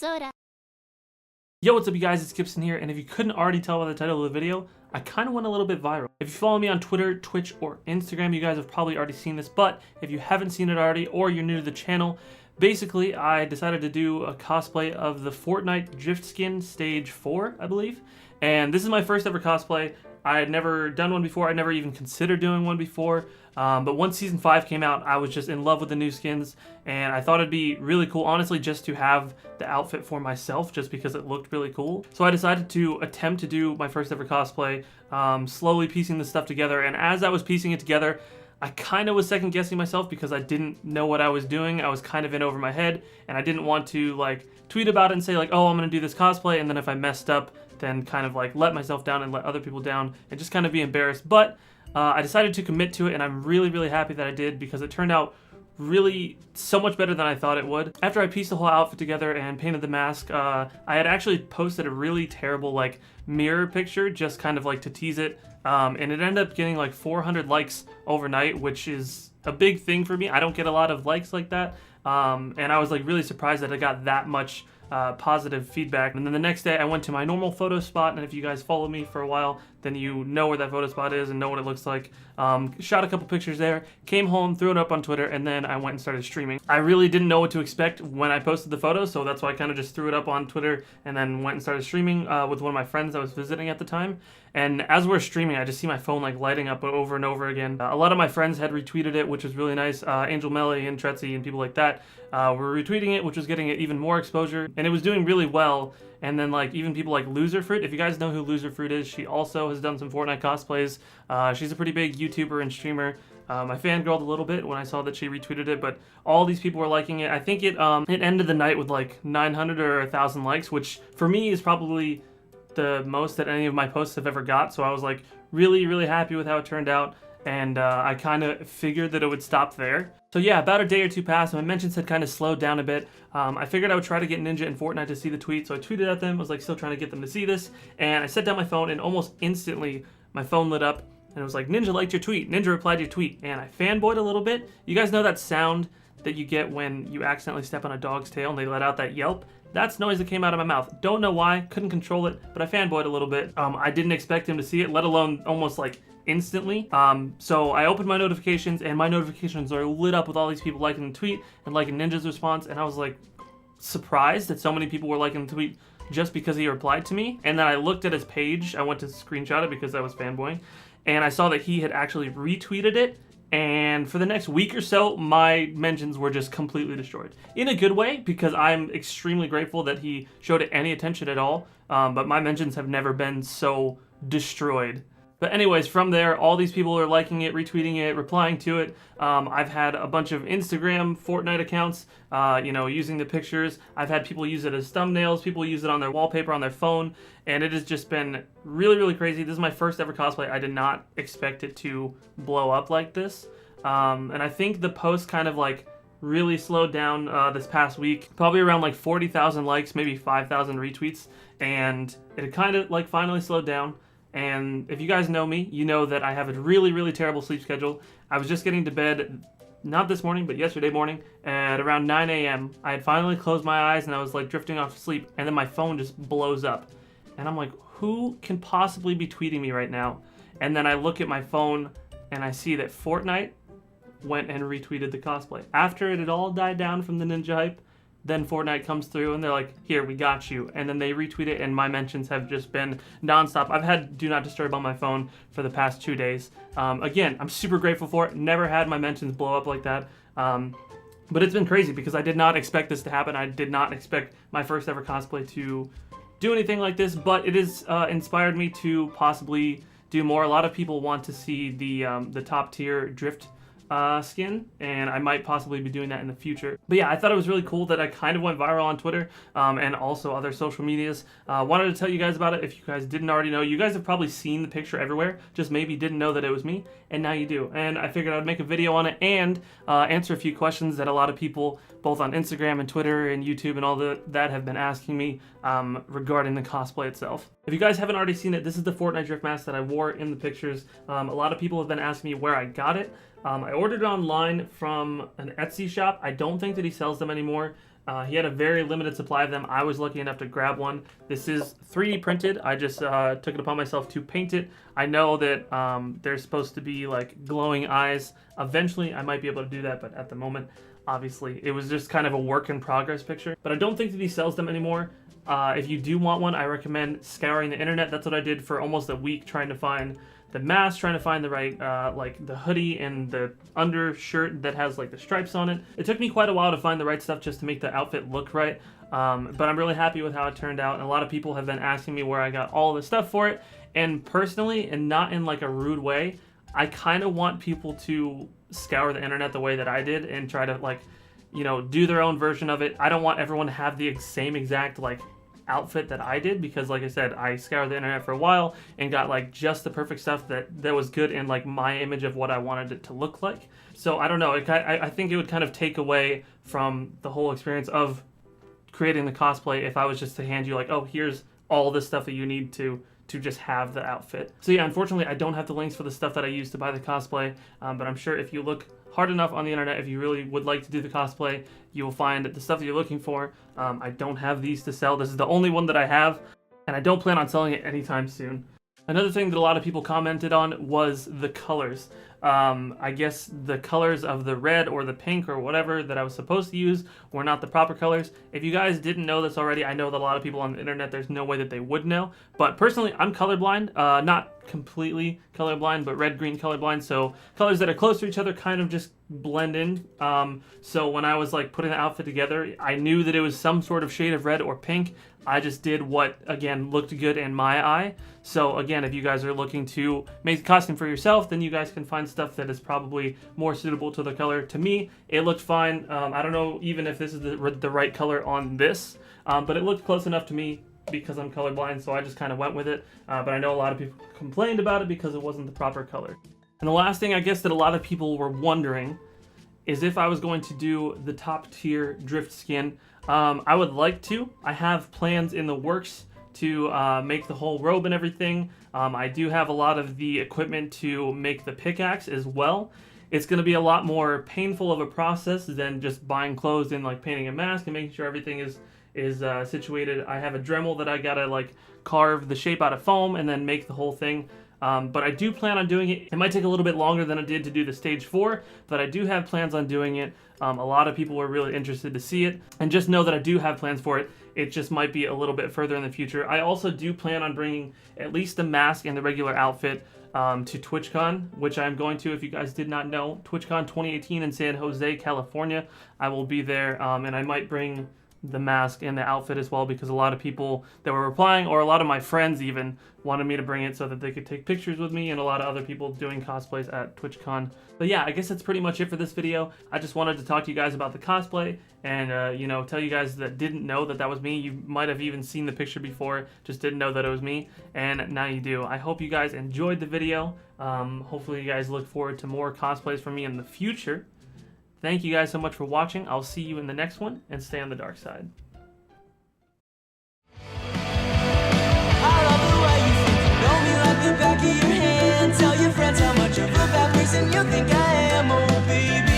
Yo, what's up you guys, it's Gibson here, and if you couldn't already tell by the title of the video, I kind of went a little bit viral. If you follow me on Twitter, Twitch, or Instagram, you guys have probably already seen this, but if you haven't seen it already, or you're new to the channel, basically I decided to do a cosplay of the Fortnite Drift Skin Stage 4, I believe, and this is my first ever cosplay. I had never done one before, I never even considered doing one before, but once Season 5 came out, I was just in love with the new skins, and I thought it'd be really cool, honestly, just to have the outfit for myself, just because it looked really cool. So I decided to attempt to do my first ever cosplay, slowly piecing this stuff together, and as I was piecing it together, I kind of was second guessing myself because I didn't know what I was doing. I was kind of in over my head, and I didn't want to like tweet about it and say like, oh, I'm gonna do this cosplay, and then if I messed up, then kind of like let myself down and let other people down and just kind of be embarrassed. But I decided to commit to it, and I'm really happy that I did because it turned out really so much better than I thought it would. After I pieced the whole outfit together and painted the mask, I had actually posted a really terrible like mirror picture just kind of like to tease it, and it ended up getting like 400 likes overnight, which is a big thing for me. I don't get a lot of likes like that, and I was like really surprised that I got that much positive feedback. And then the next day I went to my normal photo spot, and if you guys follow me for a while, then you know where that photo spot is and know what it looks like. Shot a couple pictures there, came home, threw it up on Twitter, and then I went and started streaming. I really didn't know what to expect when I posted the photo, so that's why I kind of just threw it up on Twitter and then went and started streaming with one of my friends I was visiting at the time. And as we're streaming, I just see my phone like lighting up over and over again. A lot of my friends had retweeted it, which was really nice. Angel Melly and Tretzy and people like that were retweeting it, which was getting it even more exposure, and it was doing really well. And then like even people like Loserfruit, if you guys know who Loserfruit is, she also has done some Fortnite cosplays. She's a pretty big YouTuber and streamer. I fangirled a little bit when I saw that she retweeted it, but all these people were liking it. I think it ended the night with like 900 or 1,000 likes, which for me is probably the most that any of my posts have ever got. So I was like really happy with how it turned out, and I kind of figured that it would stop there. So yeah, about a day or two passed, and my mentions had kind of slowed down a bit. I figured I would try to get Ninja and Fortnite to see the tweet, so I tweeted at them, was like still trying to get them to see this, and I set down my phone, and almost instantly my phone lit up, and it was like, Ninja liked your tweet, Ninja replied to your tweet, and I fanboyed a little bit. You guys know that sound that you get when you accidentally step on a dog's tail and they let out that yelp? That's noise that came out of my mouth. Don't know why, couldn't control it, but I fanboyed a little bit. I didn't expect him to see it, let alone almost like instantly. So I opened my notifications, and my notifications are lit up with all these people liking the tweet and liking Ninja's response, and I was like surprised that so many people were liking the tweet just because he replied to me. And then I looked at his page, I went to screenshot it because I was fanboying, and I saw that he had actually retweeted it. And for the next week or so, my mentions were just completely destroyed. In a good way, because I'm extremely grateful that he showed it any attention at all, but my mentions have never been so destroyed. But anyways, from there, all these people are liking it, retweeting it, replying to it. I've had a bunch of Instagram Fortnite accounts, using the pictures. I've had people use it as thumbnails, people use it on their wallpaper on their phone, and it has just been really crazy. This is my first ever cosplay. I did not expect it to blow up like this. And I think the post kind of like really slowed down this past week, probably around like 40,000 likes, maybe 5,000 retweets, and it kind of like finally slowed down. And if you guys know me, you know that I have a really terrible sleep schedule. I was just getting to bed, not this morning, but yesterday morning at around 9 a.m. I had finally closed my eyes and I was like drifting off to sleep, and then my phone just blows up. And I'm like, who can possibly be tweeting me right now? And then I look at my phone and I see that Fortnite went and retweeted the cosplay. After it had all died down from the Ninja hype, then Fortnite comes through and they're like, here, we got you. And then they retweet it, and my mentions have just been nonstop. I've had Do Not Disturb on my phone for the past 2 days. Again, I'm super grateful for it. Never had my mentions blow up like that. But it's been crazy because I did not expect this to happen. I did not expect my first ever cosplay to do anything like this, but it has inspired me to possibly do more. A lot of people want to see the top tier drift skin, and I might possibly be doing that in the future. But yeah, I thought it was really cool that I kind of went viral on Twitter and also other social medias. Wanted to tell you guys about it. If you guys didn't already know, you guys have probably seen the picture everywhere, just maybe didn't know that it was me, and now you do. And I figured I'd make a video on it and answer a few questions that a lot of people, both on Instagram and Twitter and YouTube and all that have been asking me regarding the cosplay itself. If you guys haven't already seen it, this is the Fortnite drift mask that I wore in the pictures. A lot of people have been asking me where I got it. I ordered it online from an Etsy shop. I don't think that he sells them anymore. He had a very limited supply of them. I was lucky enough to grab one. This is 3D printed. I just took it upon myself to paint it. I know that there's supposed to be like glowing eyes. Eventually, I might be able to do that, but at the moment, obviously, it was just kind of a work in progress picture. But I don't think that he sells them anymore. If you do want one, I recommend scouring the internet. That's what I did for almost a week, trying to find the mask, trying to find the right, like the hoodie and the undershirt that has like the stripes on it. It took me quite a while to find the right stuff just to make the outfit look right. But I'm really happy with how it turned out. And a lot of people have been asking me where I got all the stuff for it. And personally, and not in like a rude way, I kind of want people to scour the internet the way that I did and try to like, you know, do their own version of it. I don't want everyone to have the same exact like outfit that I did, because like I said, I scoured the internet for a while and got like just the perfect stuff that was good in like my image of what I wanted it to look like. So I don't know, I think it would kind of take away from the whole experience of creating the cosplay if I was just to hand you like, oh, here's all the stuff that you need to just have the outfit. So yeah, unfortunately I don't have the links for the stuff that I used to buy the cosplay, but I'm sure if you look hard enough on the internet, if you really would like to do the cosplay, you will find the stuff that you're looking for. I don't have these to sell. This is the only one that I have, and I don't plan on selling it anytime soon. Another thing that a lot of people commented on was the colors. I guess the colors of the red or the pink or whatever that I was supposed to use were not the proper colors. If you guys didn't know this already, I know that a lot of people on the internet, there's no way that they would know. But personally, I'm colorblind. Not completely colorblind, but red-green colorblind. So colors that are close to each other kind of just blend in. So when I was like putting the outfit together, I knew that it was some sort of shade of red or pink. I just did what, again, looked good in my eye. So again, if you guys are looking to make the costume for yourself, then you guys can find stuff that is probably more suitable to the color. To me, it looked fine. I don't know even if this is the right color on this, but it looked close enough to me because I'm colorblind, so I just kind of went with it. But I know a lot of people complained about it because it wasn't the proper color. And the last thing I guess that a lot of people were wondering is if I was going to do the top tier drift skin. I would like to. I have plans in the works to make the whole robe and everything. I do have a lot of the equipment to make the pickaxe as well. It's going to be a lot more painful of a process than just buying clothes and like painting a mask and making sure everything is situated. I have a Dremel that I gotta like carve the shape out of foam and then make the whole thing. But I do plan on doing it. It might take a little bit longer than it did to do the stage 4, but I do have plans on doing it. A lot of people were really interested to see it, and just know that I do have plans for it. It just might be a little bit further in the future. I also do plan on bringing at least the mask and the regular outfit to TwitchCon, which I'm going to. If you guys did not know, TwitchCon 2018 in San Jose, California. I will be there, and I might bring the mask and the outfit as well, because a lot of people that were replying, or a lot of my friends even, wanted me to bring it so that they could take pictures with me, and a lot of other people doing cosplays at TwitchCon. But yeah, I guess that's pretty much it for this video. I just wanted to talk to you guys about the cosplay and you know, tell you guys that didn't know that that was me. You might have even seen the picture before, just didn't know that it was me, and now you do. I hope you guys enjoyed the video. Hopefully you guys look forward to more cosplays from me in the future. Thank you guys so much for watching. I'll see you in the next one, and stay on the dark side. I love the way you think you know me like the back of your hand. Tell your friends how much of a bad person you think I am, oh baby.